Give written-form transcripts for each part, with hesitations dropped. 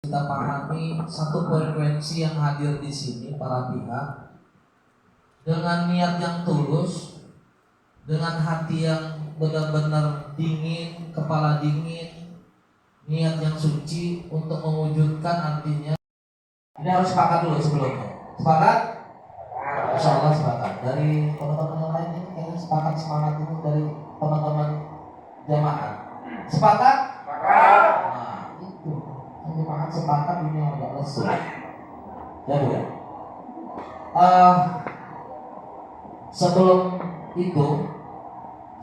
kita pahami satu frekuensi yang hadir di sini para pihak dengan niat yang tulus, dengan hati yang benar-benar dingin, kepala dingin, niat yang suci untuk mewujudkan artinya. Ini harus sepakat dulu sebelumnya. Sepakat? Insya Allah sepakat. Dari teman-teman yang lain ini kayaknya sepakat semangat ini dari teman-teman jamaah. Sepakat? Sepakat. Nah, itu. Jemaah sepakat ini yang agak lesu. Ya bukan? Sebelum itu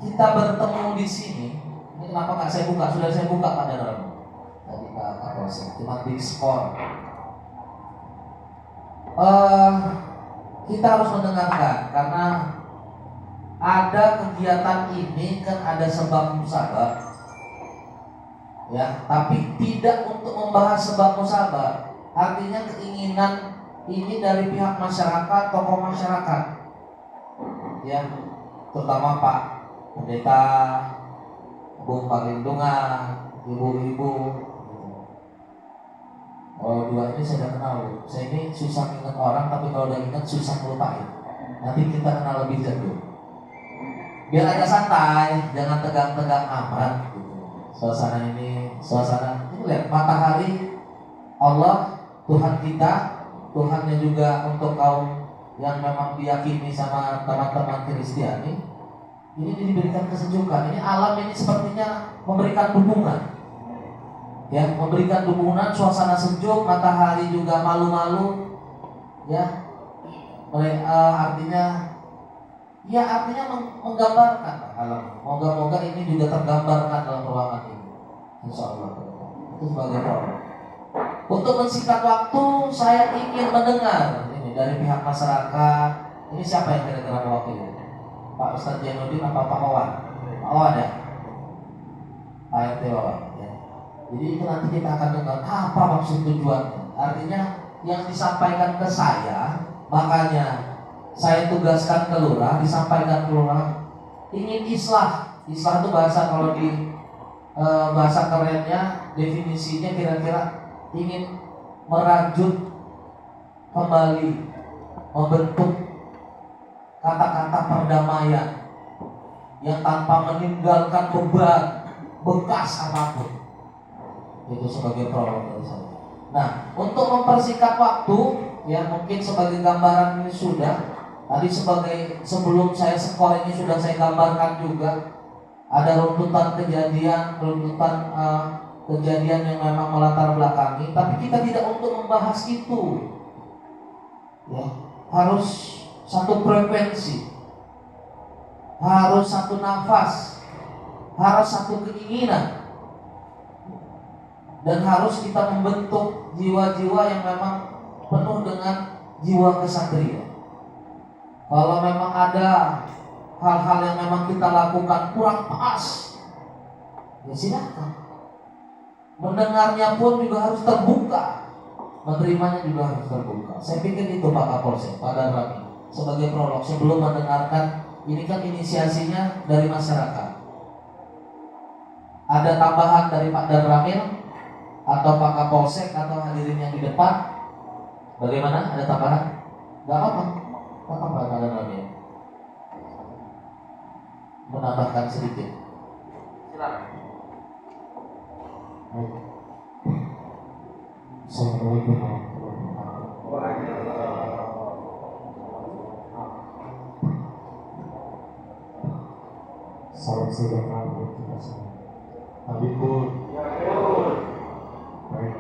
kita bertemu di sini. Ini kenapa nggak saya buka? Sudah saya buka pada dalam. Tadi Pak Kapolsek cuma big score. Kita harus mendengarkan karena ada kegiatan ini kan ada sebab musabab, ya, tapi tidak untuk membahas sebab musabab. Artinya keinginan ini dari pihak masyarakat, tokoh masyarakat, ya, terutama Pak Pendeta, Bung Perlindungan, ibu-ibu. Oh, dua ini saya udah kenal. Saya ini susah ingat orang, tapi kalau udah ingat susah melupain. Nanti kita kenal lebih jauh. Biar agak santai, jangan tegang-tegang amat. Suasana ini lihat matahari Allah, Tuhan kita, Tuhannya juga untuk kaum yang memang diyakini sama teman-teman Kristiani. Ini diberikan kesejukan. Ini alam ini sepertinya memberikan dukungan. Ya, memberikan dukungan, suasana sejuk, matahari juga malu-malu, ya, artinya menggambarkan alam. Moga-moga ini juga tergambarkan dalam ruangan ini, insya Allah. Itu sebagai problem. Untuk mensingkat waktu, saya ingin mendengar ini dari pihak masyarakat. Ini siapa yang kira-kira mewakili? Pak Ustadz Jainuddin apa Pak Wawan? Pak Wawan ya? Pak RT Wawan. Jadi itu nanti kita akan dengar apa maksud tujuannya. Artinya yang disampaikan ke saya, makanya saya tugaskan ke lurah, disampaikan ke lurah, ingin islah. Islah itu bahasa, kalau di bahasa kerennya, definisinya kira-kira ingin merajut kembali, membentuk kata-kata perdamaian yang tanpa meninggalkan beban, bekas apapun. Itu sebagai prolog dari saya. Nah, untuk mempersingkat waktu, ya mungkin sebagai gambaran ini sudah. Tadi sebelum saya skor ini sudah saya gambarkan juga. Ada runtutan kejadian yang memang melatar belakangi. Tapi kita tidak untuk membahas itu. Ya, harus satu frekuensi, harus satu nafas, harus satu keinginan. Dan harus kita membentuk jiwa-jiwa yang memang penuh dengan jiwa kesatria. Kalau memang ada hal-hal yang memang kita lakukan kurang pas, ya silakan. Mendengarnya pun juga harus terbuka, menerimanya juga harus terbuka. Saya pikir itu Pak Kapolsek, Pak Darrami, sebagai prolog sebelum mendengarkan. Ini kan inisiasinya dari masyarakat. Ada tambahan dari Pak Darramil atau Pak Kapolsek atau hadirin yang di depan, bagaimana? Ada tambahan? Gak apa-apa, Pak Darramil menambahkan sedikit. Silakan. Assalamualaikum warahmatullahi wabarakatuh. Salam sejahtera buat kita semua. Habibur. Baik,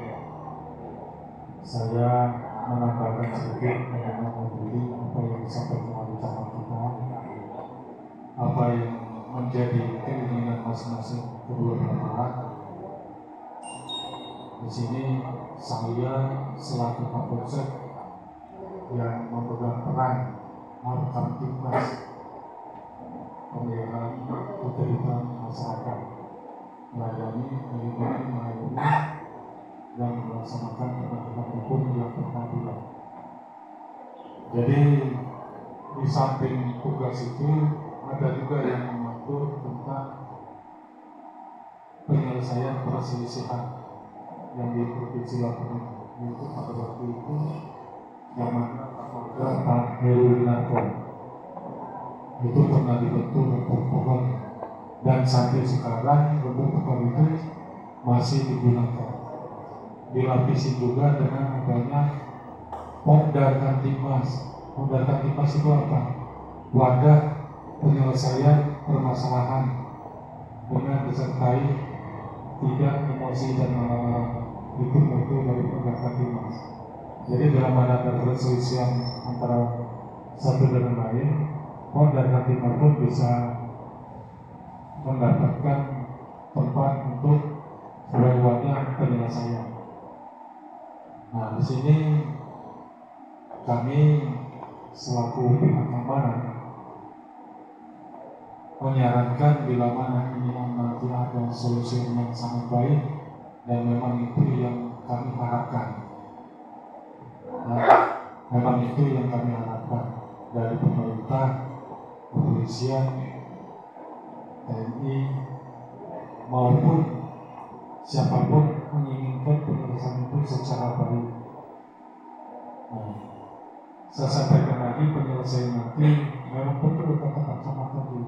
saya menambahkan sedikit mengenai apa yang disampaikan oleh teman kita, apa yang menjadi keinginan masing-masing kedua belah pihak. Di sini saya selaku Kapolsek yang memegang peran merekam timnas pemeliharaan keterlibatan masyarakat, melayani, melindungi, mengayomi dan melaksanakan penegakan hukum yang berkeadilan. Jadi di samping tugas itu ada juga yang mengatur tentang penyelesaian perselisihan yang di Provinsi Lampung itu pada waktu itu yang mana Pak Heruwinarko itu pernah dibentuk untuk pohon, dan sampai sekarang untuk pohon itu masih digunakan. Dilapisi juga dengan adanya Pokdar Kamtibmas. Pokdar Kamtibmas itu apa? Wadah penyelesaian permasalahan dengan disertai tidak emosi dan itu mutu dari Pokdar Kamtibmas. Jadi dalam ada perselisihan antara satu dengan lain, Pokdar Kamtibmas pun bisa mendapatkan tempat untuk sebagai wadah penyelesaian. Nah, di sini kami selaku pihak keamanan menyarankan bila mana ini nanti ada solusi yang sangat baik dan memang itu yang kami harapkan. Nah, memang itu yang kami harapkan dari pemerintah, kepolisian, TNI maupun siapapun menginginkan penyelesaian itu secara baik. Nah, saya sampaikan lagi, penyelesaian nanti memang betul kata Pak Camat tadi,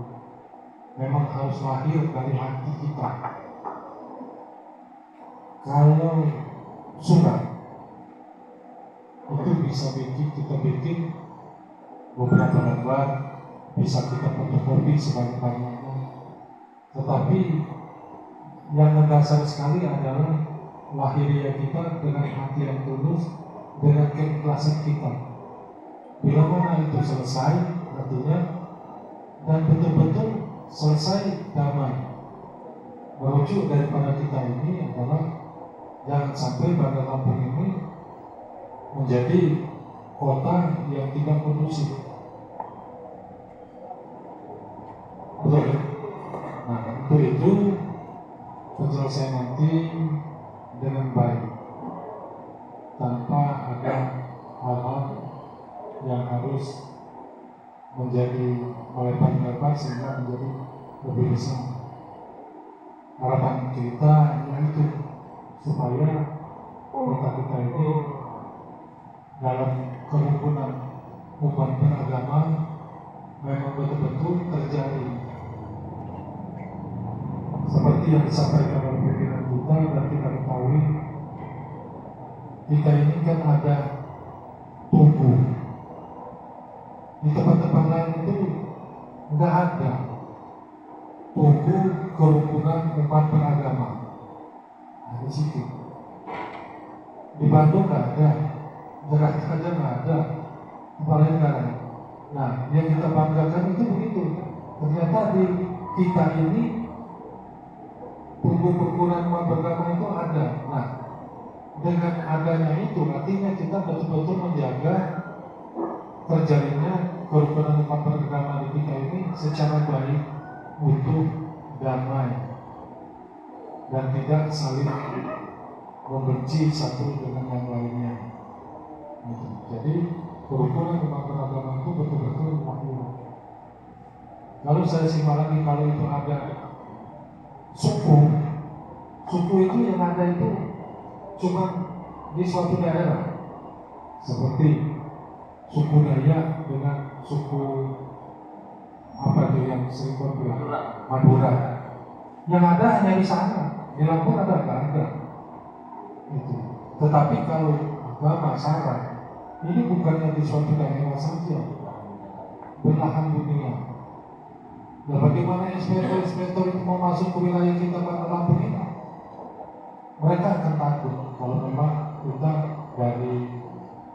memang harus lahir dari hati kita. Kalau surat itu bisa kita bikin beberapa lembar, bisa kita fotokopi sebanyak-banyaknya, tetapi yang mendasar sekali adalah lahiriah kita dengan hati yang tulus, dengan keikhlasan kita. Bila mana itu selesai, artinya dan betul-betul selesai damai. Merujuk daripada kita ini adalah jangan sampai Bandar Lampung ini menjadi kota yang tidak kondusif. Betul. Nah, untuk itu penyelesaian nanti dengan baik, tanpa ada hal-hal yang harus menjadi melebar-lebar sehingga menjadi lebih besar. Harapan kita yaitu supaya kota kita ini dalam kerukunan umat beragama memang betul-betul terjadi seperti yang disampaikan oleh pimpinan kita, dan kita ketahui kita ini kan ada tugu. Di tempat-tempat lain itu nggak ada tugu kerukunan umat beragama. Nah, di situ di Bandung nggak ada, Jakarta aja nggak ada, apalagi sekarang. Nah, yang kita banggakan itu begitu. Ternyata di kita ini tugu kerukunan umat beragama itu ada. Nah, dengan adanya itu artinya kita betul-betul menjaga terjalinnya kerukunan umat beragama di kita ini secara baik, utuh, damai, dan tidak saling membenci satu dengan yang lainnya. Jadi kerukunan umat beragama itu betul-betul lahir. Kalau saya simak lagi, kalau itu ada suku itu yang ada itu cuma di suatu daerah, seperti suku Dayak dengan suku apa itu yang sering berbilang Madura. Yang ada hanya di sana, di Lampung ada nggak ada. Itu. Tetapi kalau agama syarat ini bukannya di suatu daerah saja, belahan dunia. Nah, bagaimana inspektor itu mau masuk ke wilayah kita Bandar Lampung ini? Mereka akan takut kalau memang kita dari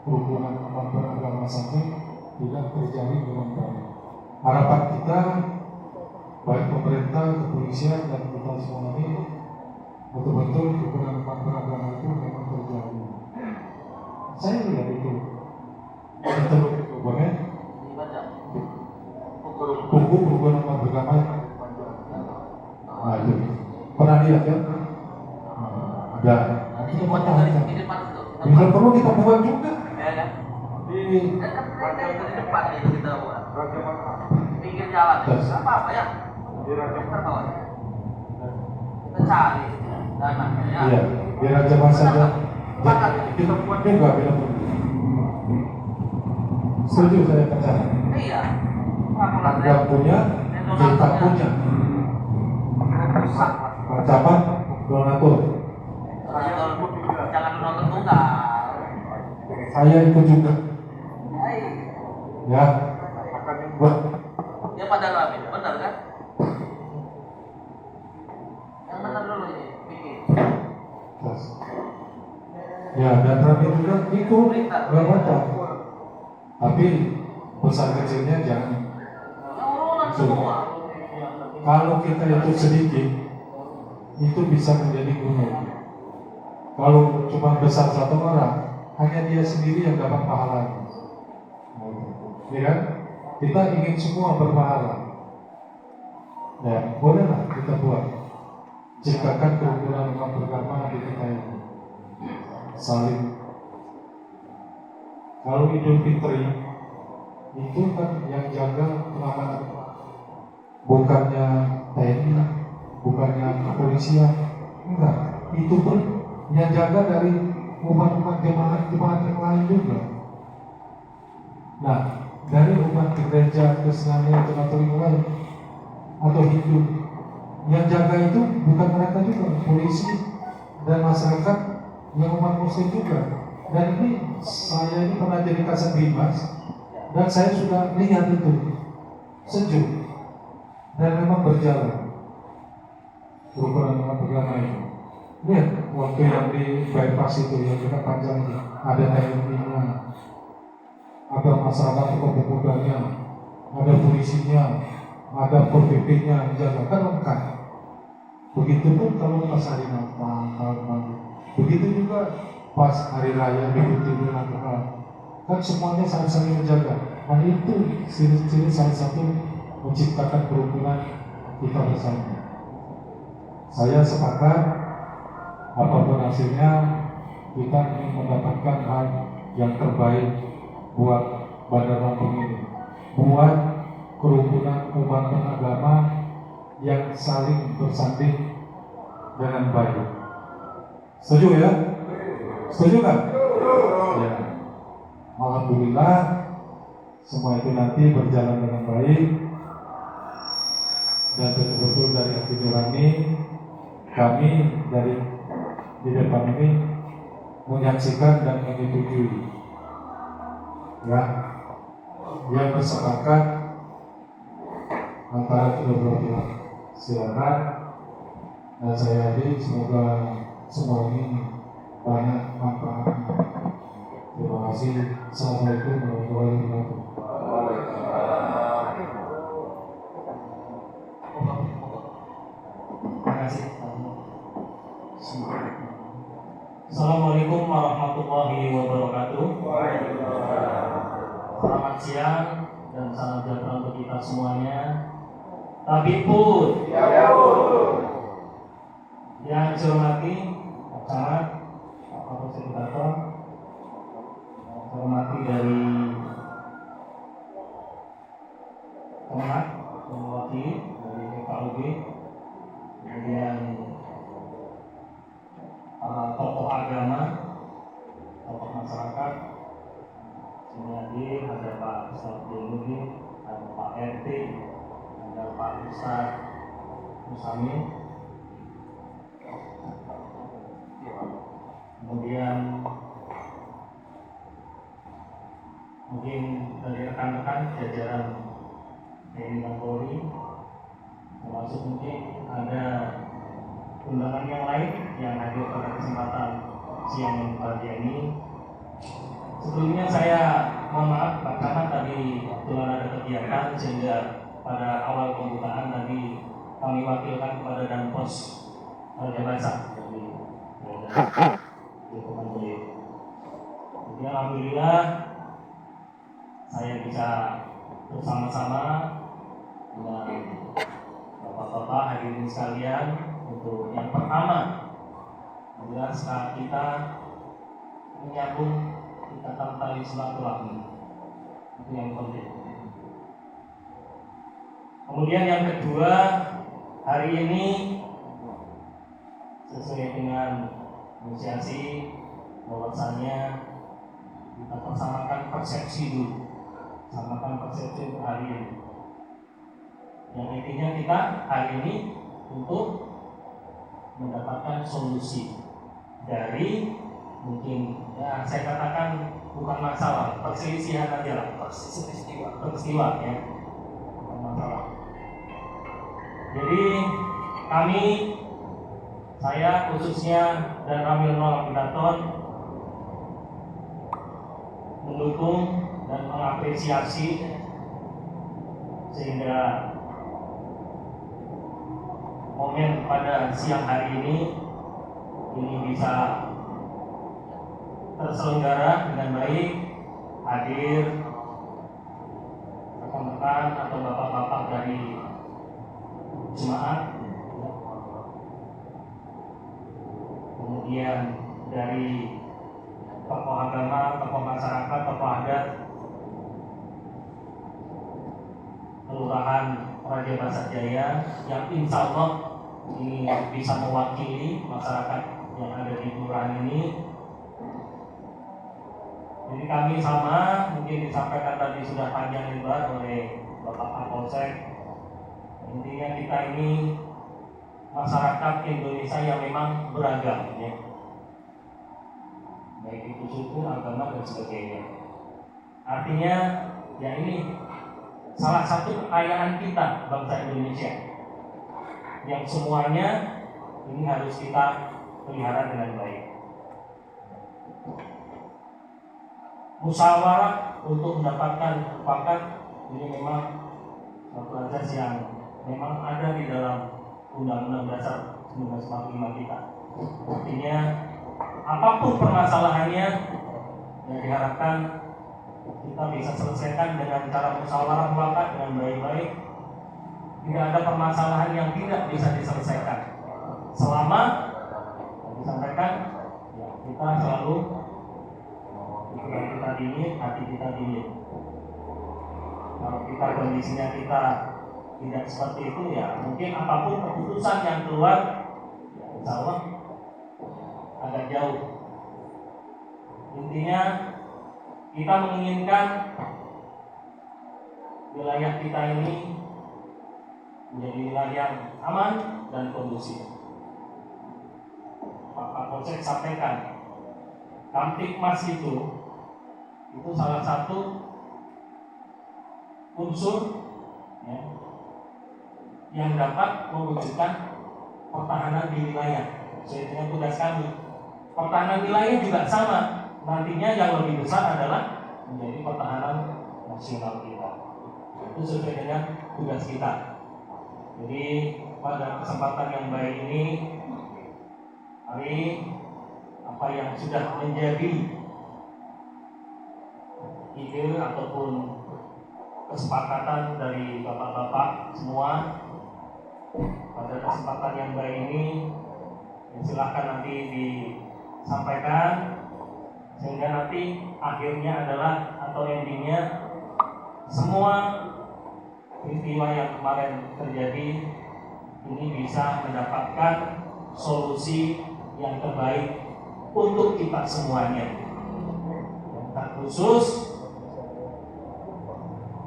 kerukunan umat beragama saja tidak terjadi dengan baik. Harapan kita, baik pemerintah, kepolisian, dan kita semua ini betul-betul kerukunan umat beragama itu memang terjadi. Saya lihat itu betul, boleh? Buku kerukunan umat beragama. Nah, itu pernah lihat ya? Ada. Ini bisa perlu kita buat juga. Di depan itu kita buat. Pinggir jalan. Apa ya? Kita cari. anaknya. Iya, biar jamaah saja. Kita buat juga bila perlu. Setuju saya percaya. Iya. Apalagi Dia punya, kita punya. rusak. Ancaman donatur. Jangan nonton tunggal. Saya ikut juga. Ya. Buat Ya pada rame, benar kan? Yang benar dulu ini, pikir. ya, dan rame juga ikut, nggak apa-apa. Tapi besar kecilnya jangan. Ya urunan semua. Kalau kita itu sedikit, itu bisa menjadi gunung. Kalau cuma besar satu orang, hanya dia sendiri yang dapat pahalanya. Ya kan? Kita ingin semua berpahala. Ya, bolehlah kita buat. Ciptakan kerukunan umat beragama di kita ini. Saling. Kalau Idul Fitri itu kan yang jaga pengamanan, bukannya TNI, bukannya kepolisian, enggak. Itu pun yang jaga dari umat-umat jemaat yang lain juga. Nah, dari umat gereja Kristen atau Katolik lain atau Hindu, yang jaga itu bukan mereka juga, polisi dan masyarakat yang umat Muslim juga. Dan ini saya ini pernah jadi Kasat Bimas dan saya sudah lihat itu sejuk dan memang berjalan kerukunan umat beragama itu. Lihat waktu yang di bypass itu yang dekat panjang itu ada TNI-nya, ada masyarakat pemudanya, ada polisinya, ada PP-nya menjaga, kan lengkap. Begitupun kalau pas hari Natal, begitu juga pas hari raya Idul Adha, kan semuanya saling menjaga. Nah itu ciri-ciri salah satu menciptakan kerukunan kita bersama. Saya sepakat apapun hasilnya kita ingin mendapatkan hal yang terbaik buat Bandar Lampung ini, buat kerukunan umat beragama yang saling bersanding dengan baik. Setuju ya? Setuju kan? Ya. Alhamdulillah semua itu nanti berjalan dengan baik dan betul-betul dari hati nurani kami dari di depan ini menyaksikan dan menyetujui. Ya, yang bersepakat antara kedua belah pihak. Silakan dan saya yakin semoga semua ini banyak manfaatnya. Terima kasih. Assalamualaikum warahmatullahi wabarakatuh. Terima kasih. Assalamualaikum warahmatullahi wabarakatuh. Selamat siang dan salam sejahtera untuk kita semuanya. Tabipun. Yang saya hormati Pak Camat, Pak Fasilitator, saya hormati dari Kemenag, mewakili dari PKUB, kemudian tokoh agama, tokoh masyarakat, sini ada Pak Ustadz Delugi, ada Pak RT, ada Pak Ustadz Musamin, kemudian mungkin dari rekan-rekan jajaran TNI dan Polri, termasuk mungkin ada undangan yang lain yang hadir pada kesempatan siang pagi ini. Sebelumnya saya mohon maaf Pak Camat tadi kebetulan ada kegiatan sehingga pada awal pembukaan tadi kami wakilkan kepada Danpos Jabasa dari dukungan beliau. Jadi alhamdulillah saya bisa bersama-sama dengan bapak-bapak hadirin sekalian untuk yang pertama adalah saat kita menyambung ikatan tali silaturahmi, itu yang penting. Kemudian yang kedua, hari ini sesuai dengan inisiasi bahwasanya kita persamakan persepsi dulu, samakan persepsi untuk hari ini. Yang intinya kita hari ini untuk mendapatkan solusi dari mungkin ya saya katakan bukan masalah, perselisihan aja lah, peristiwa ya, bukan masalah. Jadi kami, saya khususnya dan Ramil Nol Pidaton mendukung dan mengapresiasi sehingga momen pada siang hari ini bisa terselenggara dengan baik, hadir rekan-rekan atau bapak-bapak dari jemaat, kemudian dari tokoh agama, tokoh masyarakat, tokoh adat, Kelurahan Raja Basar Jaya yang insya Allah ini bisa mewakili masyarakat yang ada di kelurahan ini. Jadi kami sama, mungkin disampaikan tadi sudah panjang lebar oleh Bapak Kapolsek. Intinya kita ini masyarakat Indonesia yang memang beragam, ya. Baik itu suku, agama dan sebagainya. Artinya, ya ini salah satu kekayaan kita bangsa Indonesia, yang semuanya ini harus kita pelihara dengan baik. Musyawarah untuk mendapatkan mufakat ini memang suatu azas yang memang ada di dalam Undang-Undang Dasar 1945 kita. Artinya apapun permasalahannya yang diharapkan kita bisa selesaikan dengan cara musyawarah mufakat dengan baik-baik. Tidak ada permasalahan yang tidak bisa diselesaikan selama disampaikan ya, kita selalu pikiran kita dingin, hati kita dingin. Kalau kita kondisinya kita tidak seperti itu ya mungkin apapun keputusan yang keluar ya insya Allah agak jauh. Intinya kita menginginkan wilayah kita ini menjadi wilayah yang aman dan kondusif. Pak Kapolsek sampaikan Kamtipmas itu salah satu unsur ya, yang dapat mewujudkan pertahanan di wilayah. Sesuai dengan tugas kami. Pertahanan wilayah juga sama. Nantinya yang lebih besar adalah menjadi pertahanan nasional kita. Itu sesuai dengan tugas kita. Jadi pada kesempatan yang baik ini, mari apa yang sudah menjadi ide ataupun kesepakatan dari bapak-bapak semua pada kesempatan yang baik ini silakan nanti disampaikan sehingga nanti akhirnya adalah atau endingnya semua peristiwa yang kemarin terjadi ini bisa mendapatkan solusi yang terbaik untuk kita semuanya. Yang terkhusus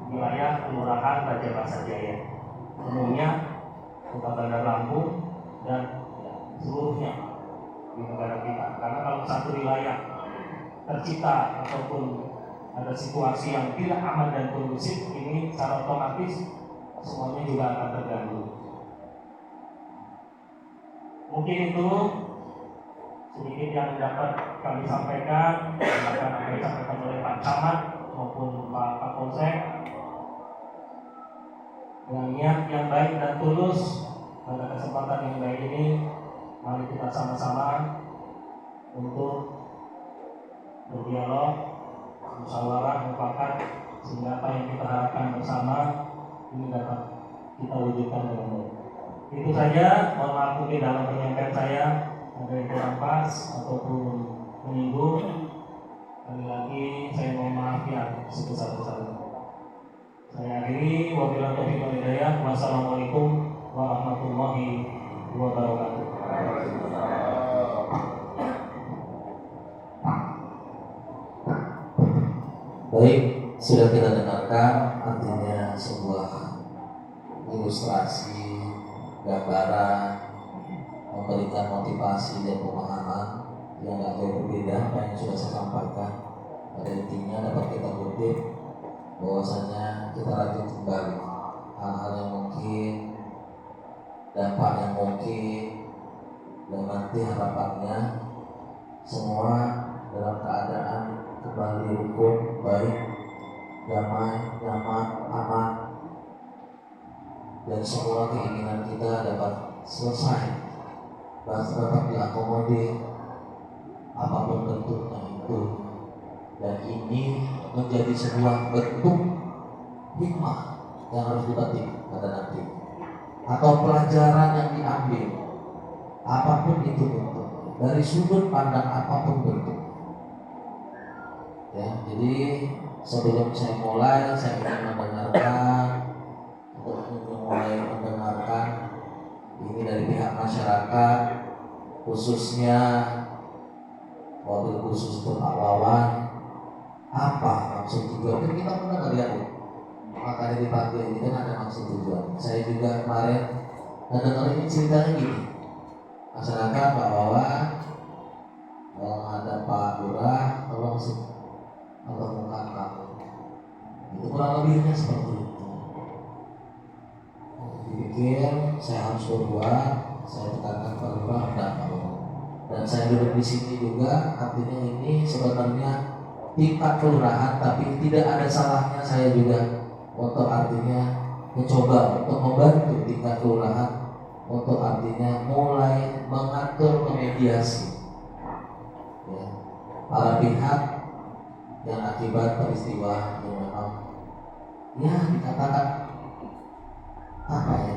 wilayah Kelurahan Raja Basar Jaya, umumnya Kota Bandar Lampung dan seluruhnya di negara kita. Karena kalau satu wilayah tercipta ataupun ada situasi yang tidak aman dan kondusif, ini secara otomatis semuanya juga akan terganggu. Mungkin itu sedikit yang dapat kami sampaikan, yang akan disampaikan oleh Pak Camat maupun Pak Kapolsek dengan niat yang baik dan tulus. Pada kesempatan yang baik ini, mari kita sama-sama untuk berdialog, musyawarah, mufakat, sehingga apa yang kita harapkan bersama ini dapat kita wujudkan dengan baik. Itu saja. Mohon maaf mungkin dalam penyampaian saya ada yang kurang pas ataupun menyinggung. Sekali lagi saya mohon maaf yang sebesar-besarnya. Saya akhiri, wabillahi taufiq wal hidayah. Wassalamualaikum warahmatullahi wabarakatuh. Baik, sudah kita dengarkan artinya sebuah ilustrasi, gambaran, memberikan motivasi dan pemahaman yang gak jauh berbeda apa yang sudah saya sampaikan. Pada intinya dapat kita kutip bahwasanya kita rajin kembali hal-hal yang mungkin, dampak yang mungkin, dan nanti harapannya semua dalam keadaan kembali rukun, baik, damai, nyaman, aman, dan semua keinginan kita dapat selesai, dapat diakomodir apapun bentuknya itu. Dan ini menjadi sebuah bentuk hikmah yang harus dipetik pada nanti, atau pelajaran yang diambil apapun itu bentuk, dari sudut pandang apapun bentuk. Ya, jadi sebelum saya mulai, saya ingin mendengarkan ini dari pihak masyarakat, khususnya wabil khusus untuk Pak Wawan. Apa maksud tujuan? Kan kita pernah lihat, makanya dipanggil ini kan ada maksud tujuan. Saya juga kemarin dengar ini ceritanya gini, masyarakat Pak Wawan ada Pak Lurah, tolong sih menemukan kamu. Itu kurang lebihnya seperti itu. Dipikir saya harus berbuat, saya tekankan Pak Lurah dan Pak Lurah. Dan saya duduk di sini juga, artinya ini sebenarnya tingkat kelurahan, tapi tidak ada salahnya saya juga untuk artinya mencoba untuk membantu tingkat kelurahan untuk artinya mulai mengatur memediasi ya, para pihak yang akibat peristiwa yang memang ya dikatakan apa ya,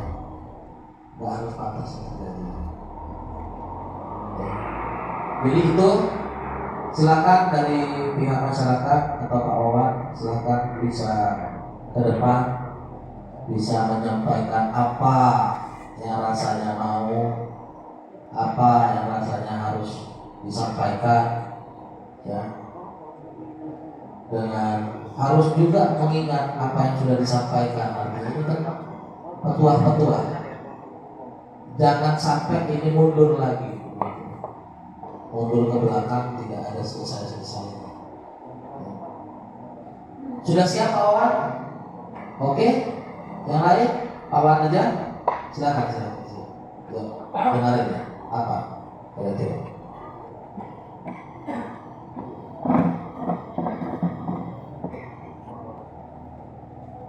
nggak harus pantas terjadi. Jadi itu silakan dari pihak masyarakat atau Pak Wawan, silakan bisa ke depan, bisa menyampaikan apa yang rasanya mau, apa yang rasanya harus disampaikan, ya. Dengan harus juga mengingat apa yang sudah disampaikan. Artinya ini kan petuah-petuah. Jangan sampai ini mundur lagi. Mundur ke belakang tidak ada selesai-selesai. Sudah siap Pak Wawan? Oke? Yang lain? Pak Wawan aja? Silakan. Ya, dengarin ya. Apa? Kira-kira.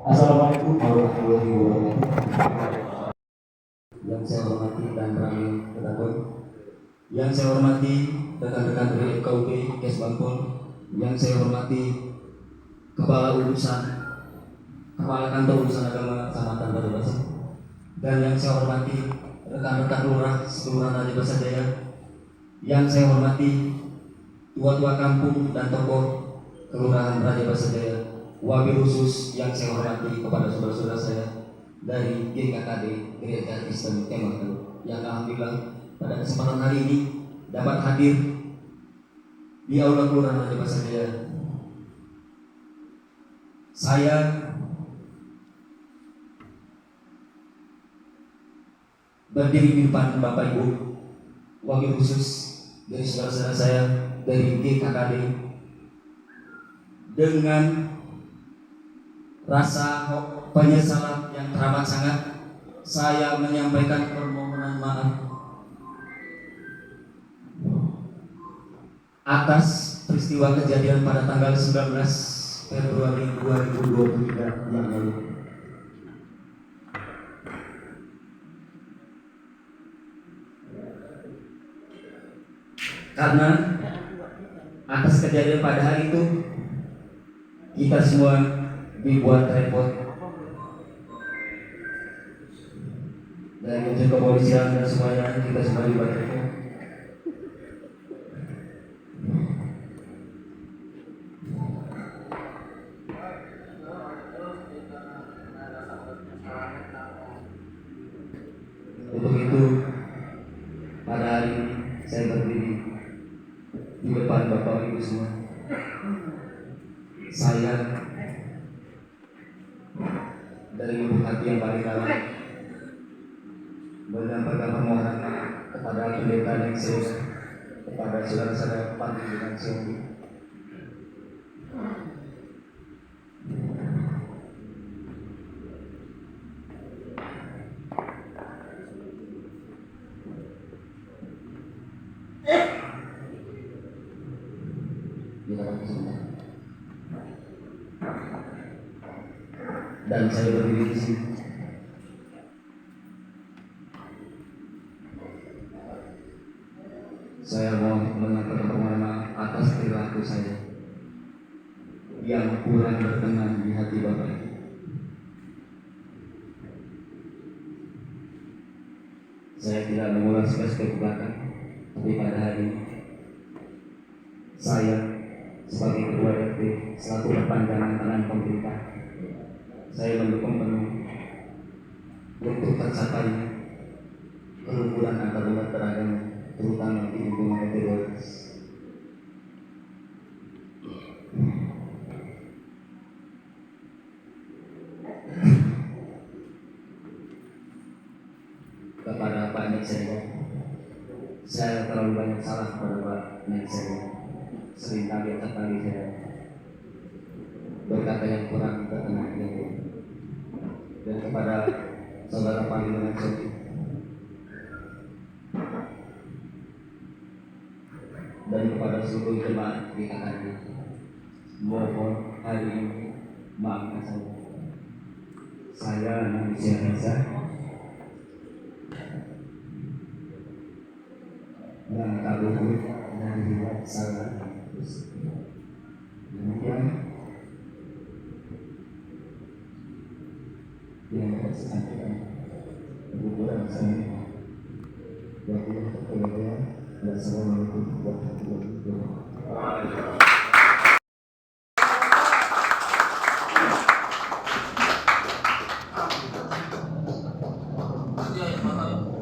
Assalamualaikum warahmatullahi wabarakatuh. Yang saya hormati dan kami kedaton, yang saya hormati rekan-rekan dari FKUP Kesbangpol, yang saya hormati Kepala Kantor Urusan Agama Kecamatan Rajabasa, dan yang saya hormati rekan-rekan lurah seluruh Rajabasa Jaya, yang saya hormati tua-tua kampung dan tokoh Kelurahan Rajabasa Jaya, wabil khusus yang saya hormati kepada saudara-saudara saya dari GKKD Gereja Kristen Kemah yang alhamdulillah pada kesempatan hari ini dapat hadir di Aula Kelurahan Rajabasa Jaya. Saya berdiri di depan Bapak Ibu, wabil khusus dari saudara-saudara saya dari GKKD dengan rasa penyesalan yang teramat sangat. Saya menyampaikan permohonan maaf atas peristiwa kejadian pada tanggal 19 Februari 2023 yang lalu. Karena atas kejadian pada hari itu kita semua dibuat repot dari unsur kepolisian dan semuanya, kita semua dibuat repot. Untuk itu pada hari ini saya berdiri di depan Bapak Ibu semua Saya dari lubuk hati yang paling dalam menyampaikan permohonan maaf kepada pendeta yang saya, kepada saudara-saudara panggilan Siomi. Dan saya berdiri di sini saya mau menyampaikan permohonan maaf atas perilaku saya yang kurang berkenan di hati Bapak. Saya tidak mengulas flashback ke belakang, tapi pada hari ini saya sebagai ketua RT selaku perpanjangan tangan pemerintah, saya mendukung penuh untuk tercapainya kerukunan antar umat beragama, terutama di lingkungan heteronis. Kepada Pak Nexeria, saya terlalu banyak salah kepada Pak Nexeria. Seringkali saya berkata yang kurang berkenan gitu. Dan kepada saudara panggilan Sofi dan kepada seluruh jemaat di KKD, mohon hari ini maafkan saya. Saya manusia biasa yang tak luput dari salah. Demikian yang dapat saya sampaikan. Kebetulan saya wakil ketua dan assalamualaikum warahmatullahi wabarakatuh.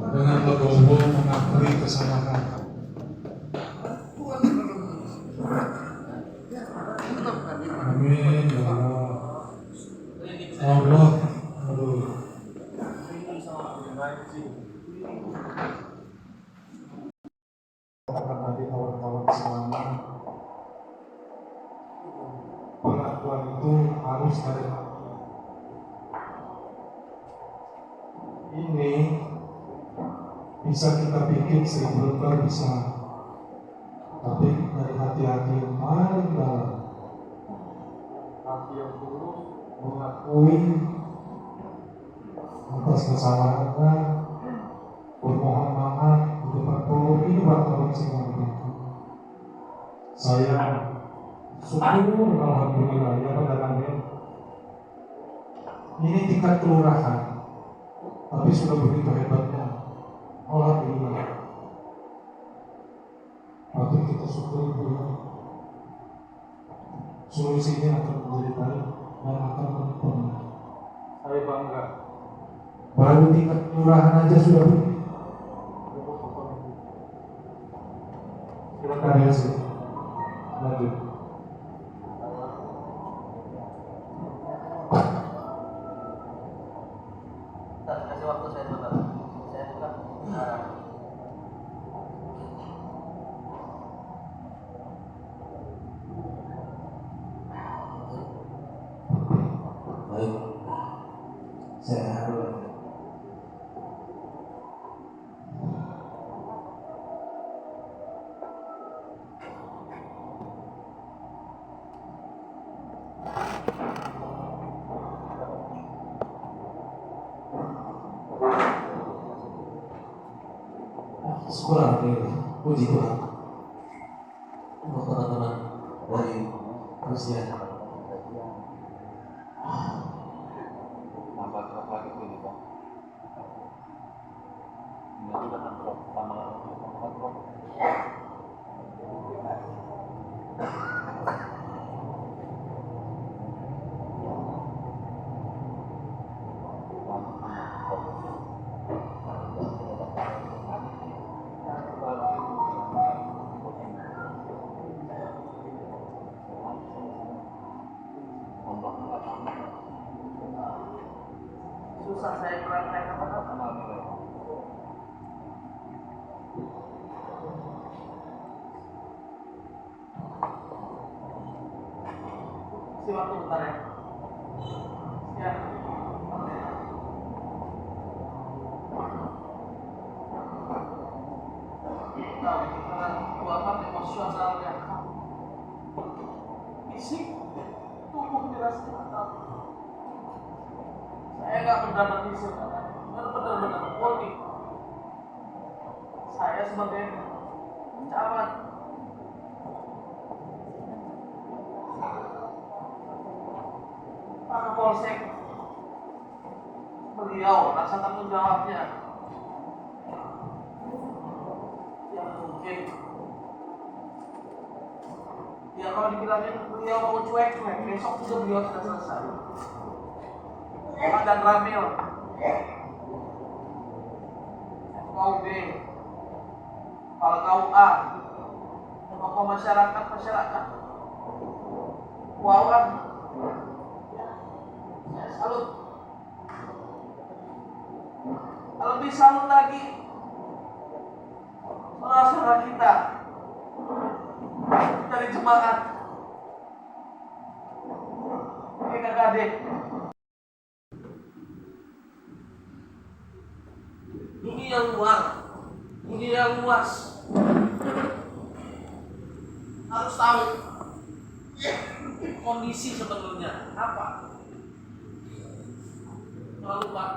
Dengan legowo mengakui kesalahan. Amin ya Allah. Allah, aduh. Tadi kawan-kawan semua, pengakuan itu harus dari hati. Ini bisa kita bikin seribu kali bisa, tapi dari hati-hati yang paling dalam, hati yang tulus mengakui atas kesalahannya, bermohon maaf di depan Allah. Ini wartawan semua. Saya syukur alhamdulillah ya pada kami. Ini tingkat kelurahan, tapi sudah begitu hebatnya. Alhamdulillah. Patut kita syukuri dulu. Solusi ini akan menjadi baik dan akan berkembang. Saya bangga. Baru tingkat kelurahan aja sudah begitu. Silakan ya sih. Lanjut. Kasih waktu saya sebentar. Saya buka. Baik, saya dulu. Syukur alhamdulillah, puji Tuhan. Untuk teman-teman dari Rusia. lusa saya kurang naik apa-apa. Si waktu bentar ya. Ya. Tahu karena buatan emosionalnya fisik tubuh dirasa tahu. Saya nggak mendramatisir, benar-benar warning. Saya sebagai camat Pak Kapolsek, beliau rasa tanggung jawabnya yang mungkin ya kalau dibilangin beliau mau cuek-cuek, besok juga beliau sudah selesai. Pak dan Ramil, FKUB, Kepala KUA, tokoh masyarakat, keuangan, saya salut. Lebih salut lagi saudara kita dari jemaat GKKD. Dunia luar, dunia luas harus tahu kondisi sebenarnya apa. Lalu Pak,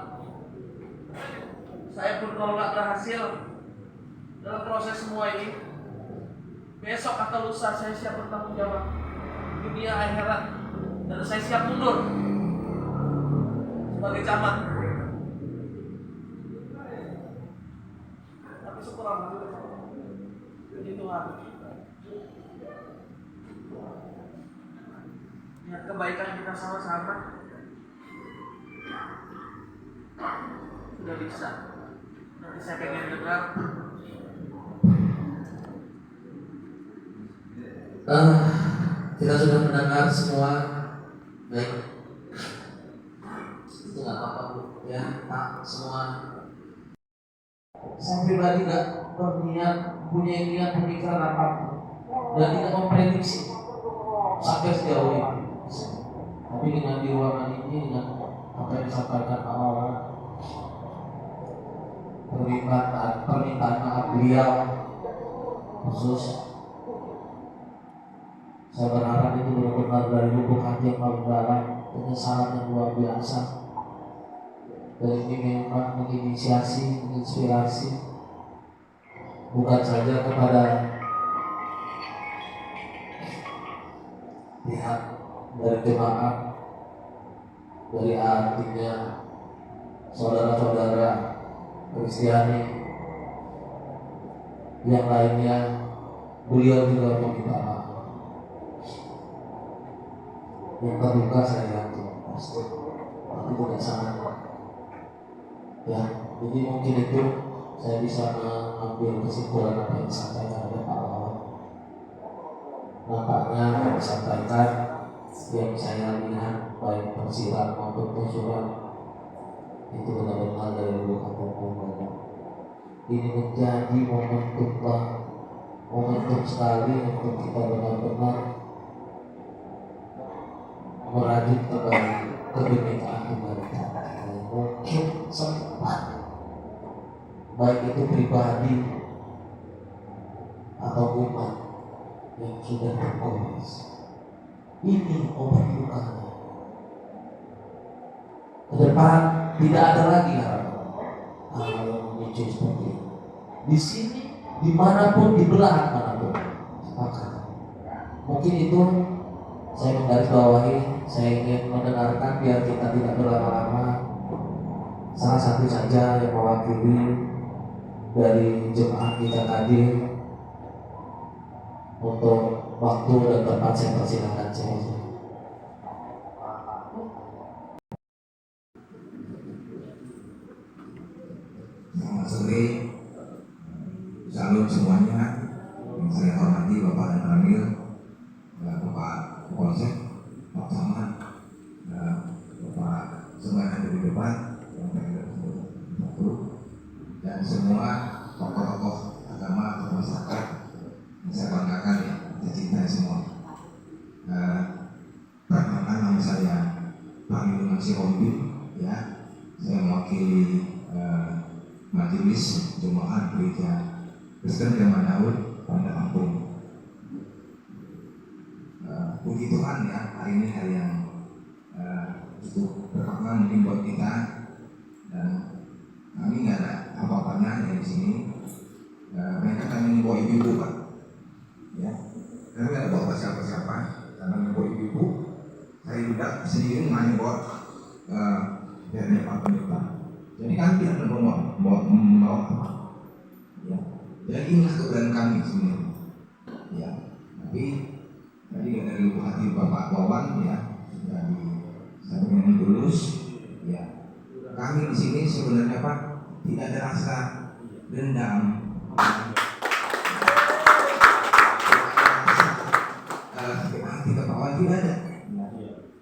saya pun kalau nggak berhasil dalam proses semua ini, besok atau lusa saya siap bertanggung jawab dunia akhirat, dan saya siap mundur sebagai camat. Tapi syukur alhamdulillah, puji Tuhan, lihat kebaikan kita sama-sama sudah bisa. Nanti saya pengen dengar kita sudah mendengar semua. Baik, itu nggak apa-apa Bu ya Pak, semua. Saya pribadi nggak punya niat pemikiran apapun dan tidak memprediksi sampai sejauh ini. Tapi dengan di ruangan ini, dengan apa yang disampaikan awal, permintaan maaf beliau khusus, saya berharap itu benar-benar dari lubuk hati yang paling dalam, penyesalan yang luar biasa. Dan ini memang menginisiasi, menginspirasi bukan saja kepada pihak dari jemaat, dari artinya saudara-saudara Kristiani yang lainnya, beliau juga meminta maaf. Yang terluka saya yakin pasti, tapi tidak sangat. Ya, jadi mungkin itu saya bisa mengambil kesimpulan apa yang disampaikan oleh Pak Lawan. Nampaknya yang disampaikan, yang saya lihat baik tersirat maupun tersurat, itu benar-benar dari lubuk hati. Ini menjadi momentum sekali untuk kita benar-benar merajut kembali kebenekaan kembali. Mungkin sempat, baik itu pribadi atau umat yang sudah tergores. Ini obat lukanya. Ke depan tidak ada lagi hal yang memicu seperti ini. Di sini, dimanapun, di belahan manapun, sepakat. Mungkin itu saya menggarisbawahi. Saya ingin mendengarkan biar kita tidak berlama-lama. Salah satu saja yang mewakili dari jemaat kita tadi, untuk waktu dan tempat saya persilakan saya. Selamat sore, salam semuanya. Yang saya hormati Bapak dan Ramil, Bapak Kapolsek, Pak Camat, Bapak semuanya di depan, yang dan semua tokoh-tokoh agama atau masyarakat yang saya banggakan ya, saya cintai semua. Perkenalkan nama saya Pak Yunus Sihombing ya, saya mewakili Majelis Jemaat Gereja Kristen Firman Daud pada Lampung. Puji Tuhan ya, hari ini hari yang cukup bermakna mungkin buat kita, dan kami nggak ada apa-apanya dari sini. Mereka kan membawa ibu-ibu Pak, ya. Kami nggak ada bawa siapa-siapa, karena membawa ibu-ibu. Saya juga sendiri membawa dari Pak Pendeta. Jadi kami tidak membawa apa, ya. Jadi inilah keberadaan kami sebenarnya, ya. Tapi tadi dari lubuk hati Bapak Wawan ya, dari saya yang tulus, ya. Kami di sini sebenarnya Pak tidak ada rasa dendam, sakit hati ke Pak Wawan, tidak ada.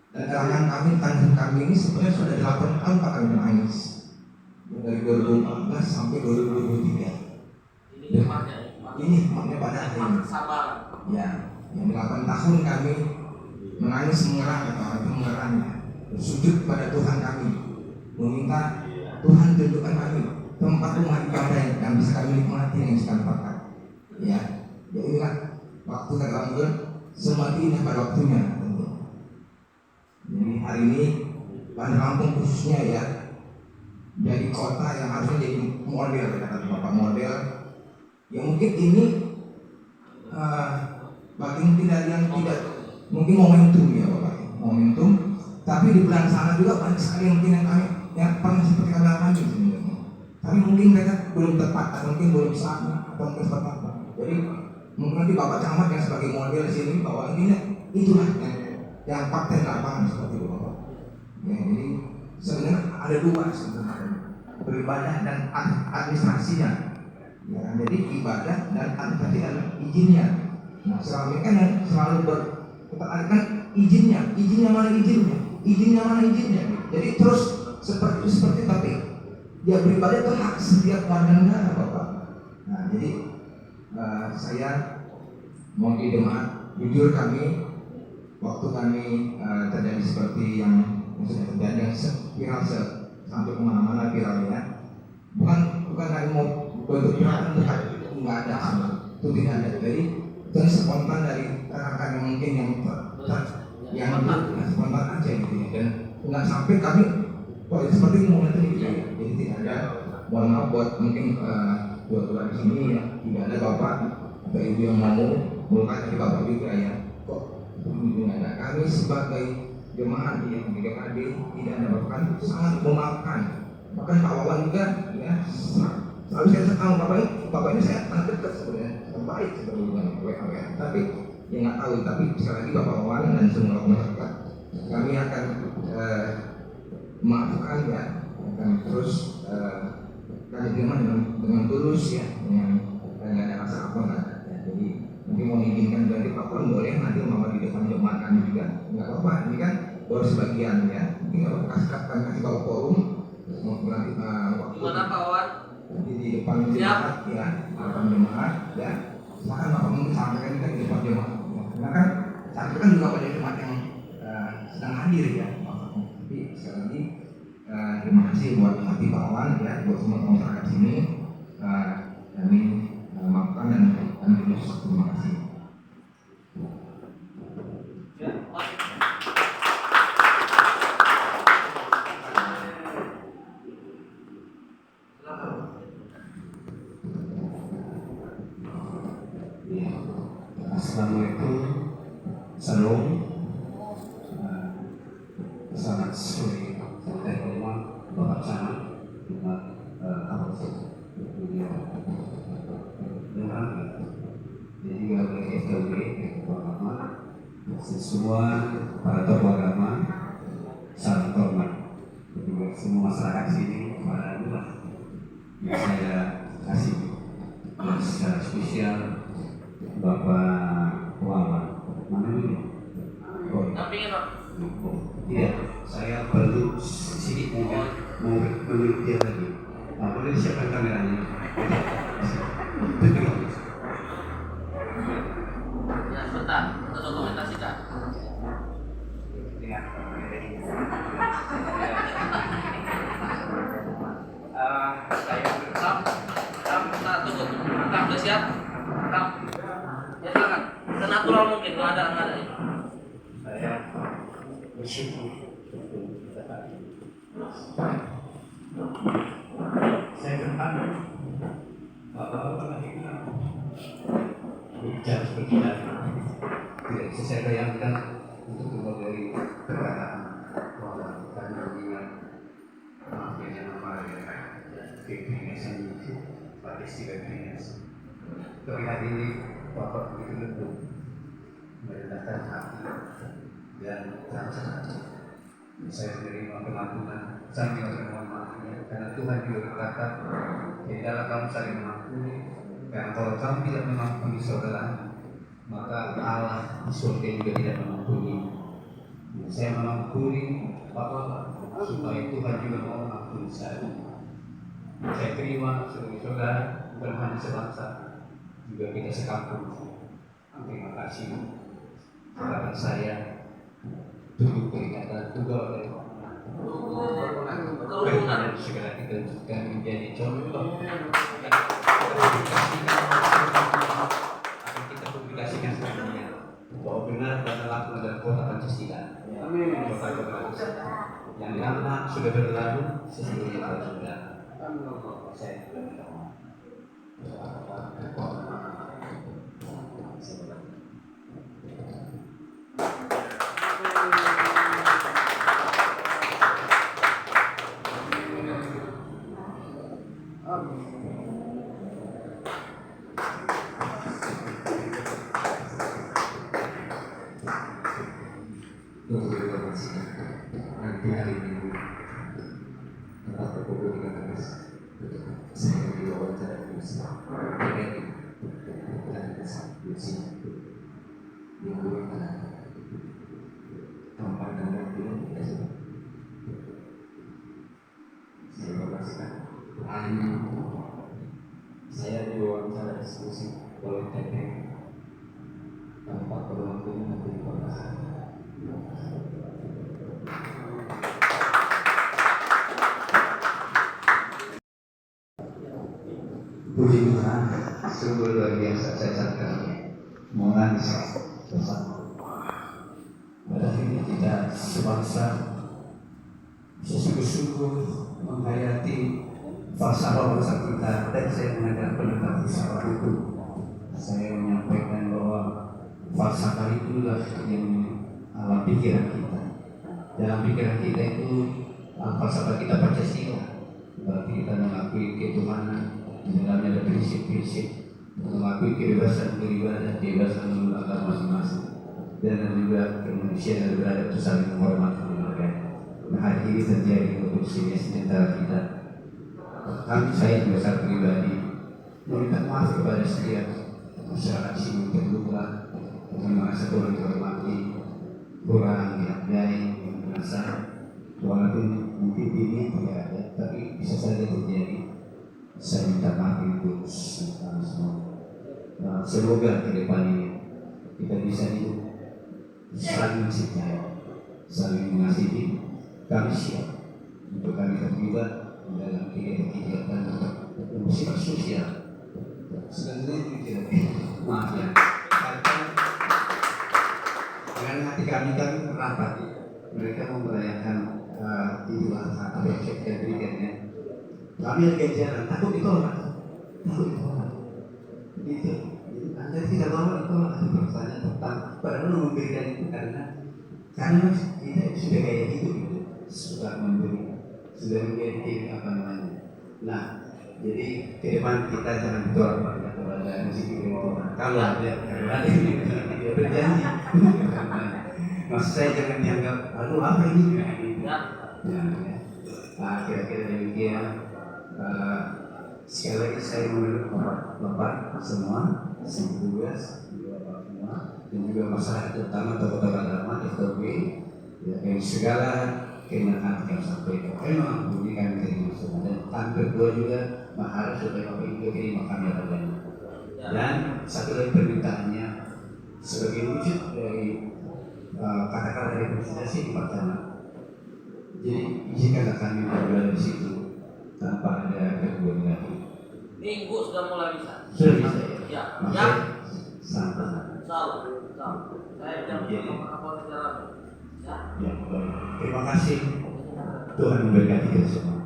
Dan kalangan kami, tanggung kami ini sebenarnya sudah 8 tahun Pak kami menangis, dari 2014 sampai 2023. Ini hikmatnya pada hari ini. Ya, yang 8 tahun kami menangis mengerang atau itu mengerangnya, bersujud pada Tuhan kami, meminta Tuhan tunjukkan kami tempat rumah ibadah yang bisa kami nikmati, yang bisa kami pakai. Ya, ya inilah waktu kata Anggun, semua ini pada waktunya. Jadi hari ini Bandar Lampung khususnya ya, jadi kota yang harusnya jadi model, kata Bapak, model. Ya mungkin ini bagi tidak yang tidak mungkin momentum ya Bapak, momentum. Tapi di belakang sana juga banyak sekali mungkin yang kami yang pernah seperti kami alami sebenarnya. Tapi mungkin mereka belum tepat, atau mungkin belum saatnya, atau mungkin seperti apa. Jadi mungkin nanti Bapak Camat yang sebagai model di sini bahwa ini itulah yang fakta lapangan seperti itu Bapak. Ya, jadi sebenarnya ada dua sebenarnya, beribadah dan administrasinya. Ya, jadi ibadah dan administrasi adalah izinnya. Nah, selama ini kan yang selalu berkaitan izinnya mana izinnya. Jadi terus seperti tapi dia beribadah itu hak setiap warga negara Bapak. Nah, jadi saya mau di jemaat, jujur kami waktu kami terjadi seperti yang sudah terjadi, yang viral sampai kemana-mana viralnya, bukan kami mau bentuk viral, nggak ada, itu tidak ada. Jadi itu spontan dari rekan-rekan yang mungkin yang spontan aja gitu ya, dan nggak sampai kami seperti momentum itu ya. Jadi tidak ada, mohon maaf buat mungkin dua di sini ya, tidak ada Bapak atau Ibu yang mau melukai dari Bapak juga ya. Nah, kami sebagai jemaat di GKD tidak ada, bahkan sangat memaafkan. Bahkan Pak Wawan juga ya, selalu saya tahu Bapak ini saya sangat dekat sebenarnya, terbaik sebenarnya WA. Tapi ya nggak tahu, tapi sekali lagi Bapak Wawan dan semua masyarakat, kami akan memaafkan ya, akan terus kami terima dengan tulus ya, dengan nggak ada rasa apa nggak ada. Ya, jadi nanti mau izinkan dari Pak Wawan boleh, nanti mau di depan jemaat kami juga nggak apa-apa. Ini kan baru sebagian ya, tinggal kasih Bapak forum mau nanti waktu Gimana Pak Wawan? di depan jemaat ya, di depan jemaat ya. Silakan Bapak mungkin sampaikan kita di depan jemaat. Ya. Karena kan saat itu kan juga banyak jemaat yang sedang hadir ya. Tapi sekali lagi terima kasih buat hati Pak Wawan ya, buat semua masyarakat sini. Kami maafkan dan terus terima kasih. Ya, Assalamualaikum, Salam, sangat sore dari rumah Bapak Camat, Kapolsek, dengan jadi oleh FKW, agama, semua para tokoh agama, salam hormat, juga semua masyarakat sini, para ulama yang saya kasih, dan secara spesial Bapak Wawan, mana dulu? Oh, dampingin Pak. iya, saya perlu sedikit mau dia lagi. Boleh disiapkan kameranya? Kita dokumentasikan. Kita tunggu. Kam, udah siap? Kam, ya silakan. Senatural mungkin, nggak ada ini. Saya bersyukur saya berharap Bapak-Bapak akhirnya berbicara seperti tadi. Tidak bisa saya bayangkan untuk keluar dari perkataan bahwa karena mengingat maaf yang nama kepingisan itu pada istilah kepingisan. Tapi hari ini Bapak begitu lembut merendahkan hati dan rasa. Saya menerima pengampunan sambil menerima maafnya karena Tuhan juga berkata tidaklah kamu saling mengampuni karena kalau kamu tidak mengampuni saudara maka Allah di surga juga tidak mengampuni. Saya mengampuni Bapak supaya Tuhan juga mau mengampuni saya. Saya terima sebagai saudara bukan hanya sebangsa juga kita sekampung. Terima kasih harapan saya untuk peringatan tunggal dari kerukunan segera kita wujudkan menjadi contoh akan kita publikasikan semuanya bahwa benar dan laku dalam kota Pancasila. Kota keberhasilan yang lama sudah berlalu sesungguhnya kalau sudah saya nanti hari Minggu atau pukul 13 saya diwawancara di minggu tempat dan waktu saya informasikan hari Minggu saya diwawancara diskusi oleh TPM tempat berlakunya nanti informasi. Puji Tuhan, sungguh luar biasa saya sadar menangis bersama. Pada akhirnya kita sebangsa sesungguh-sungguh menghayati falsafah bangsa kita dan saya mengajar penentang falsafah itu. Saya menyampaikan bahwa falsafah itulah yang alam pikiran kita. Dalam pikiran kita itu falsafah kita Pancasila. Berarti kita mengakui ketuhanan, di dalamnya ada prinsip-prinsip mengakui kebebasan beribadah, kebebasan menggunakan masing-masing, dan juga kemanusiaan yang beradab itu saling menghormati dan menghargai. Nah, hari ini terjadi produksi di antara kita. Saya juga secara pribadi meminta maaf kepada setiap masyarakat sini terluka yang merasa kurang dihormati, kurang dihargai, yang merasa walaupun mungkin ini tidak ada, tapi bisa saja terjadi. Saya minta maaf untuk kami semua. Nah, semoga ke depan ini kita bisa hidup saling mencintai, saling mengasihi. Kami siap untuk kami terlibat dalam kegiatan-kegiatan yang bersifat sosial. Sebenarnya itu tidak maaf ya. Dengan hati kami rapat, mereka mau merayakan Idul Adha atau yang saya berikannya. Kami ada jalan, takut ditolak, Gitu. Anda tidak mau ditolak, ada pertanyaan tentang padahal memberikan itu karena kita sudah gaya hidup itu, sudah memberi, sudah menjadi apa namanya. Nah, jadi ke depan kita jangan ditolak kepada musik itu. Kalau ada ini dia berjanji, maksud saya jangan dianggap, aduh apa ini? Nah, kira-kira demikian. Sekali lagi saya menurut Bapak semua, tugas Bapak semua, dan juga masyarakat terutama tokoh-tokoh agama FTB, yang segala keinginan yang sampaikan. Memang bunyi kami terima semua, dan hampir kedua juga mengharap supaya Bapak Ibu terima kami adanya. Dan satu lagi permintaannya, sebagai wujud dari kata-kata dari representasi di Wacana. Jadi izinkanlah kami berada di situ tanpa ada gangguan lagi. Minggu sudah mulai bisa. Sudah bisa ya. Ya, ya. Sama. Salah. Saya jangan apa jalan. Ya. Ya, baik. Terima kasih. Tuhan memberkati kita semua.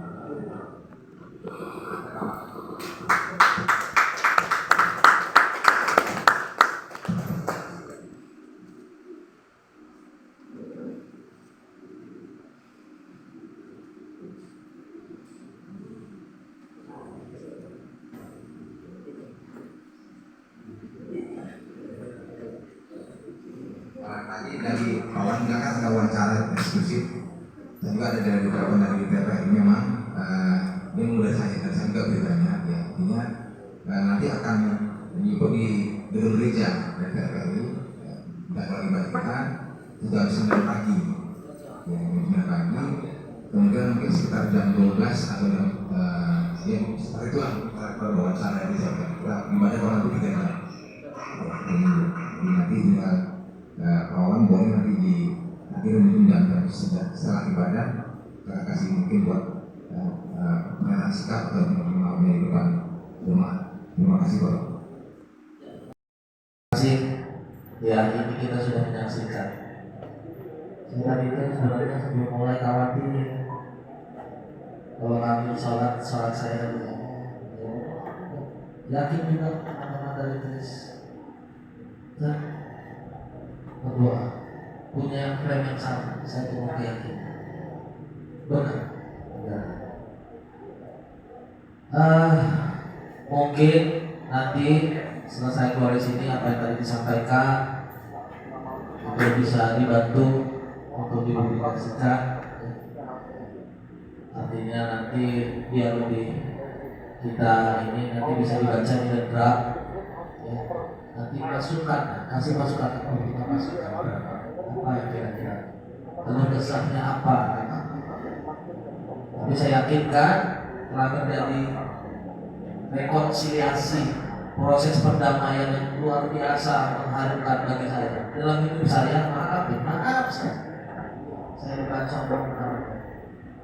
Tadi dari kawan juga kan ada wawancara eksklusif dan juga ada dari beberapa dari DPR ini memang ini mulai saya dan saya juga bertanya ya intinya nanti akan mengikuti gedung gereja DPR ini dan kalau ibadah kita jam 9 pagi ya, jam 9 pagi kemudian mungkin sekitar jam 12 atau jam ya setelah itu kalau wawancara ini saya kira ibadah kalau nanti 3 jam jadi nanti tinggal kawan boleh nanti diundang setelah ibadah kita kasih mungkin buat pernyataan sikap atau mau di depan jemaat. Terima kasih Pak. Terima kasih. Ya ini kita sudah menyaksikan. Kita itu sebenarnya sebelum mulai khawatir kalau kami sholat saya juga yakin juga teman-teman dari Tris dan berdoa punya frame yang sama. Saya cuma yakin benar ya. Mungkin nanti selesai keluar dari sini apa yang tadi disampaikan itu bisa dibantu untuk dipublikasikan, artinya nanti biar lebih kita ini nanti bisa dibaca di draft ya. Nanti masukan, kasih masukan kalau kita masukkan apa yang kira-kira telur kesahnya apa. Tapi saya yakinkan telah terjadi rekonsiliasi, proses perdamaian yang luar biasa mengharukan bagi saya dalam hidup saya. Maaf saya bukan sombong.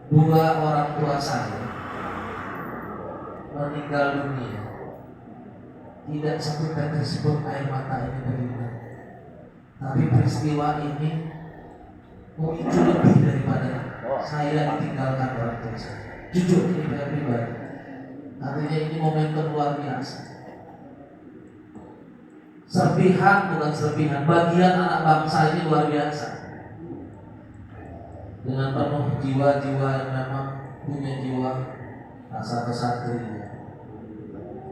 Dua orang tua saya meninggal dunia, tidak satu tetes pun air mata ini berlinang. Tapi peristiwa ini memicu lebih daripada saya ditinggalkan orang tua saya. Jujur ini saya pribadi. Artinya ini momentum luar biasa. Serpihan bukan serpihan, bagian anak bangsa ini luar biasa. Dengan penuh jiwa-jiwa yang memang punya jiwa rasa kesatria,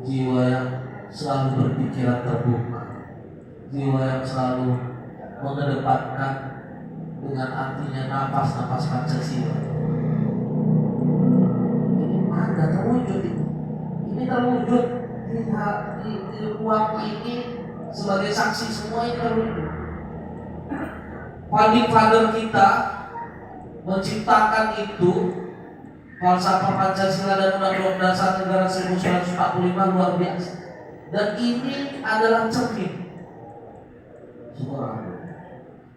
jiwa yang selalu berpikiran terbuka, jiwa yang selalu mengedepankan dengan artinya nafas-nafas Pancasila. Ini ada terwujud ini. Ini terwujud di ruang ini sebagai saksi semua ini terwujud. Founding father kita menciptakan itu falsafah Pancasila dan Undang-Undang Dasar Negara 1945 luar biasa. Dan ini adalah cermin. Syukur.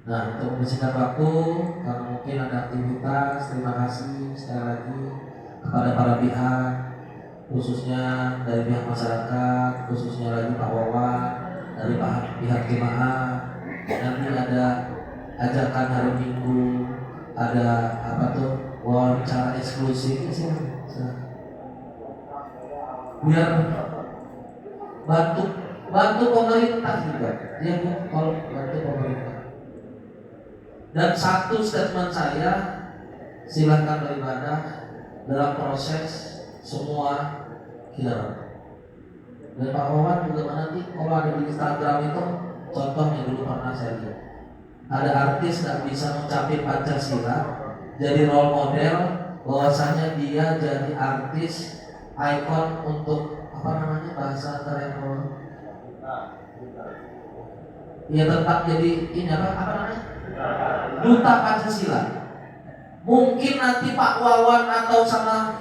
Nah, untuk membersihkan waktu, karena mungkin ada aktivitas, terima kasih sekali lagi kepada para pihak, khususnya dari pihak masyarakat, khususnya lagi Pak Wawan, dari pihak jemaah. Nanti ada ajakan hari Minggu, ada wawancara eksklusif, biar bantu pemerintah juga, ya Bu, kalau bantu pemerintah. Dan satu statement saya, silakan beribadah dalam proses semua kita. Dan Pak Wawan juga nanti kalau ada di Instagram itu, contohnya dulu pernah saya lihat, ada artis nggak bisa mencapai Pancasila, jadi role model, bahwasanya dia jadi artis, ikon untuk bahasa keren, ya tetap jadi ini duta Pancasila. Mungkin nanti Pak Wawan atau sama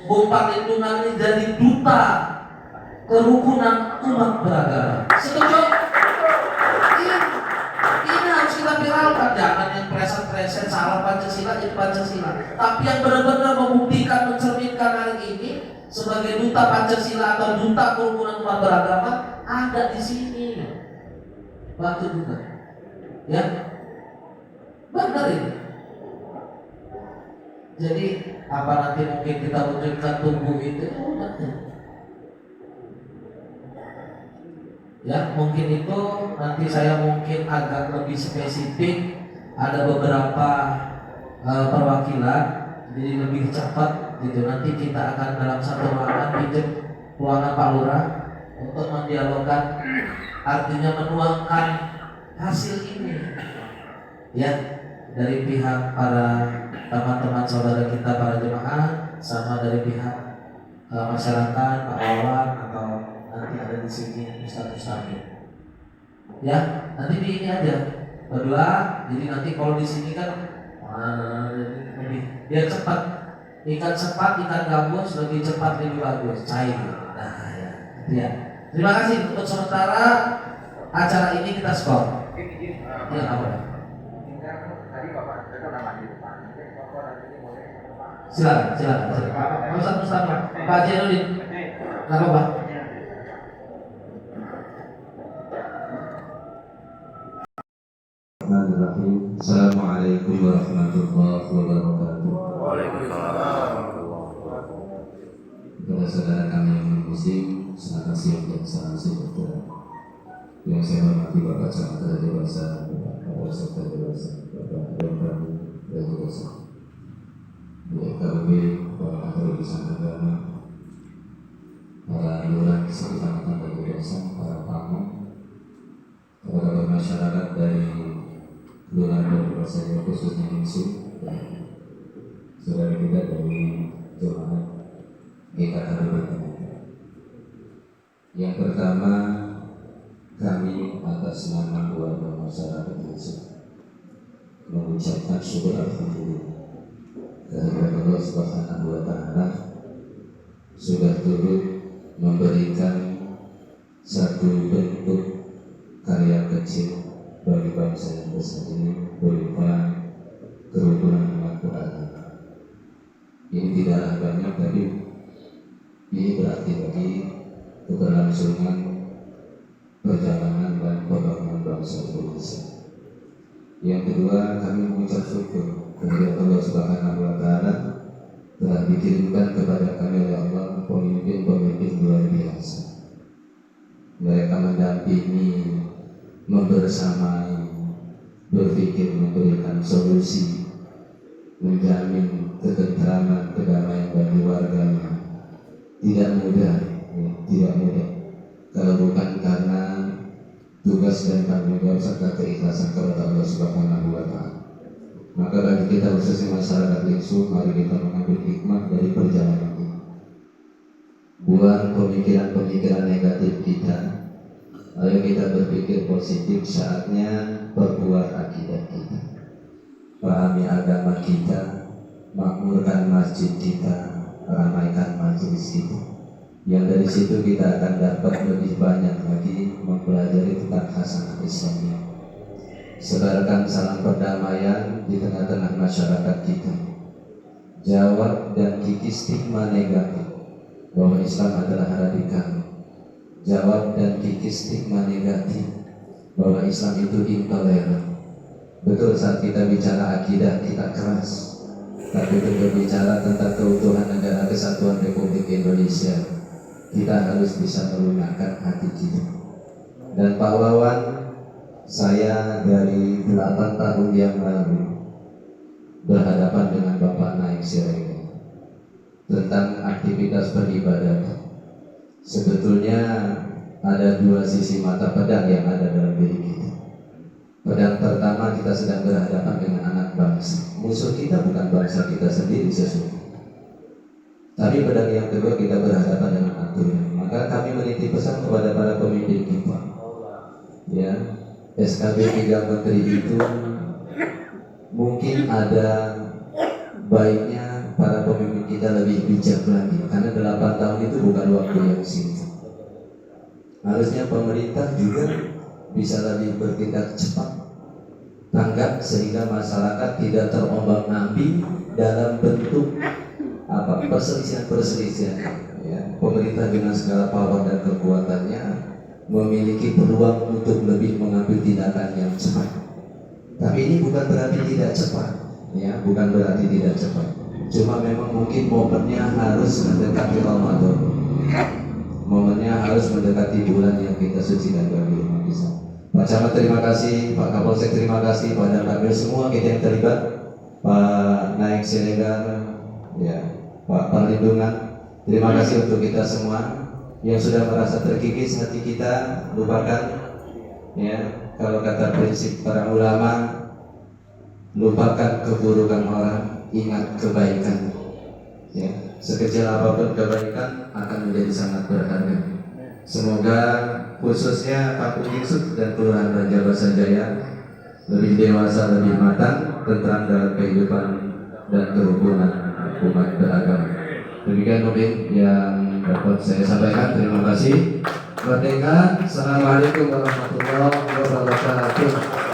Bung Lindungan ini jadi duta kerukunan umat beragama. Setuju? Iya. viralkan, jangan yang preset-preset salah Pancasila jadi Pancasila. Tapi yang benar-benar membuktikan, mencerminkan hari ini sebagai duta Pancasila atau duta kerukunan umat beragama ada di sini. Bantu juga, ya, benar ini. Jadi apa nanti mungkin kita munculkan tubuh itu, ya mungkin itu nanti saya mungkin agak lebih spesifik, ada beberapa perwakilan, jadi lebih cepat gitu. Nanti kita akan dalam satu ruangan, pinjam ruangan Pak Lurah untuk mendialogkan, artinya menuangkan hasil ini, ya, dari pihak para teman-teman saudara kita para jemaah, sama dari pihak masyarakat, Pak Wawan, atau nanti ada di sini Ustaz-Ustaz. Ya, nanti di ini aja berdua. Jadi nanti kalau di sini kan biar cepat, ikan cepat, ikan gabus lebih cepat lebih bagus, cair. Nah, ya. Terima kasih untuk sementara acara ini kita skor. Ya, apa? Silakan. Pak Ustaz Mustafa, Pak Jainuddin, nggak apa-apa. Assalamualaikum warahmatullahi wabarakatuh. Kepada saudara kami yang muslim, selamat siang dan salam sejahtera. Yang saya hormati Bapak Camat Raja Dewasa, Bapak Serta Dewasa, Bapak Adam Prabu Raja Dewasa, BKB, Bapak Ahli Urusan Agama, para lurah sekecamatan Raja Dewasa, para pamong, kepada masyarakat dari Kelurahan Raja Dewasa khususnya Insu, dan saudara kita dari jemaat GKKB. Yang pertama, kami atas nama keluarga masyarakat Indonesia mengucapkan syukur alhamdulillah kehadirat Allah Subhanahu wa Ta'ala sudah turut memberikan satu bentuk karya kecil bagi bangsa yang besar ini berupa kerukunan umat beragama. Ini tidaklah banyak, tapi ini berarti bagi keberlangsungan perjalanan dan pembangunan bangsa Indonesia. Yang kedua, kami mengucap syukur kepada Allah Subhanahu wa Ta'ala telah dikirimkan kepada kami oleh Allah pemimpin-pemimpin luar biasa. Mereka mendampingi, membersamai, berpikir memberikan solusi, menjamin ketentraman, kedamaian bagi warganya. Tidak mudah, ya, tidak mudah. Kalau bukan karena tugas dan tanggung jawab serta keikhlasan kepada Allah Subhanahu wa Ta'ala. Maka bagi kita khususnya masyarakat Insu, mari kita mengambil hikmah dari perjalanan ini. Buang pemikiran-pemikiran negatif kita. Ayo kita berpikir positif, saatnya perkuat akidah kita. Pahami agama kita, makmurkan masjid kita, ramaikan majelis kita. Yang dari situ kita akan dapat lebih banyak lagi mempelajari tentang hasanah Islamnya. Sebarkan salam perdamaian di tengah-tengah masyarakat kita. Jawab dan kikis stigma negatif bahwa Islam adalah radikal. Jawab dan kikis stigma negatif bahwa Islam itu intoleran. Betul, saat kita bicara akidah kita keras, tapi untuk berbicara tentang keutuhan negara kesatuan Republik Indonesia, kita harus bisa melunakkan hati kita. Dan Pak Wawan, saya dari 8 tahun yang lalu berhadapan dengan Bapak Naik Siregar tentang aktivitas peribadatan. Sebetulnya ada dua sisi mata pedang yang ada dalam diri kita. Pedang pertama, kita sedang berhadapan dengan anak bangsa. Musuh kita bukan bangsa kita sendiri sesungguhnya. Tapi pedang yang kedua, kita berhadapan dengan aturan. Maka kami menitip pesan kepada para pemimpin kita. Ya, SKB 3 Menteri itu mungkin ada baiknya para pemimpin kita lebih bijak lagi, karena 8 tahun itu bukan waktu yang singkat. Harusnya pemerintah juga bisa lebih bertindak cepat tanggap sehingga masyarakat tidak terombang-ambing dalam bentuk perselisihan. Ya, pemerintah dengan segala power dan kekuatannya memiliki peluang untuk lebih mengambil tindakan yang cepat. Tapi ini bukan berarti tidak cepat, ya, bukan berarti tidak cepat. Cuma memang mungkin momennya harus mendekati Ramadan. Momennya harus mendekati bulan yang kita sucikan bagi umat Islam. Pak Camat terima kasih, Pak Kapolsek terima kasih, Pak Danramil, semua kita yang terlibat, Pak Naik Siregar, ya, Pak Perlindungan, terima kasih untuk kita semua yang sudah merasa terkikis hati kita. Lupakan, ya, kalau kata prinsip para ulama, lupakan keburukan orang, ingat kebaikan. Ya, sekecil apapun kebaikan akan menjadi sangat berharga. Semoga khususnya Pak Yusuf dan Kelurahan Raja Basajaya lebih dewasa, lebih matang, tenang dalam kehidupan dan kerukunan umat beragama. Demikian mungkin yang dapat saya sampaikan. Terima kasih. Merdeka. Assalamualaikum warahmatullahi wabarakatuh.